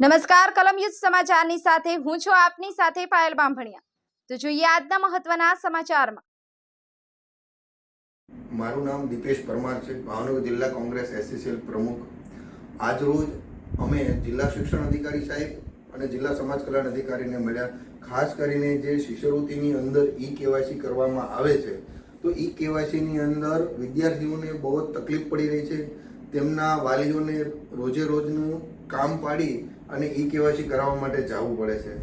નમસ્કાર, કલમ યુદ્ધ સમાચારની સાથે હું છું આપની સાથે પાયલ બામભણિયા। તો જોઈએ આજના મહત્વના સમાચારમાં। મારું નામ દીપેશ પરમાર છે, ભાવનગર જિલ્લા કોંગ્રેસ એસસીસીએલ પ્રમુખ। આજ રોજ અમે જિલ્લા શિક્ષણ અધિકારી સાહેબ અને જિલ્લા સમાજ કલ્યાણ અધિકારીને મળ્યા। ખાસ કરીને જે શિષ્યવૃત્તિની અંદર ઈ-કેવાયસી કરવામાં આવે છે, તો ઈ-કેવાયસીની અંદર વિદ્યાર્થીઓને બહુ જ તકલીફ પડી રહી છે। તેમના વાલીઓને રોજે રોજનું કામ પાડી અને ઈ-કેવાયસી કરાવવા માટે જવું પડે છે।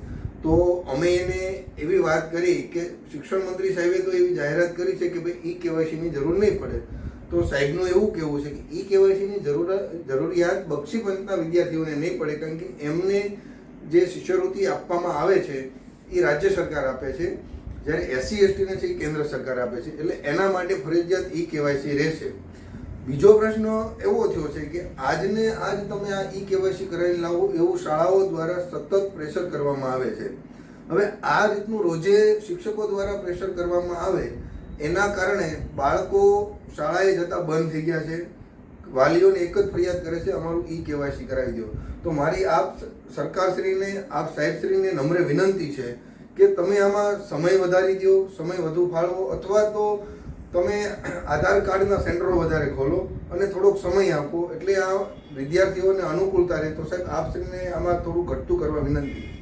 તો અમે એને એવી વાત કરી કે શિક્ષણ મંત્રી સાહેબે તો એવી જાહેરાત કરી છે કે ભાઈ ઈ-કેવાયસીની જરૂર નહીં પડે। તો સાહેબનું એવું કહેવું છે કે ઈ-કેવાયસીની જરૂરિયાત બક્ષી પંથના વિદ્યાર્થીઓને નહીં પડે, કારણ કે એમને જે શિષ્યવૃત્તિ આપવામાં આવે છે એ રાજ્ય સરકાર આપે છે, જ્યારે એસસી એસટીને છે એ કેન્દ્ર સરકાર આપે છે, એટલે એના માટે ફરજિયાત ઈ-કેવાયસી રહેશે। બીજો પ્રશ્ન એવો થયો છે કે આજને આજ તમે આ ઈ-કેવાયસી કરાવી લાવો એવું શાળાઓ દ્વારા સતત પ્રેશર કરવામાં આવે છે। હવે આ રીતનું રોજે શિક્ષકો દ્વારા પ્રેશર કરવામાં આવે એના કારણે બાળકો શાળાએ જતા બંધ થઈ ગયા છે। વાલીઓને એક જ ફરિયાદ કરે છે, અમારું ઈ-કેવાયસી કરાવી દો। તો મારી આપ સરકારશ્રીને, આપ સાહેબશ્રીને નમ્ર વિનંતી છે કે તમે આમાં સમય વધારી દો, સમય વધુ ફાળવો, અથવા તો તમે આધાર કાર્ડના સેન્ટરો વધારે ખોલો અને થોડોક સમય આપો, એટલે આ વિદ્યાર્થીઓને અનુકૂળતા રહે। તો સાહેબ આપશ્રીને આમાં થોડું ઘટતું કરવા વિનંતી।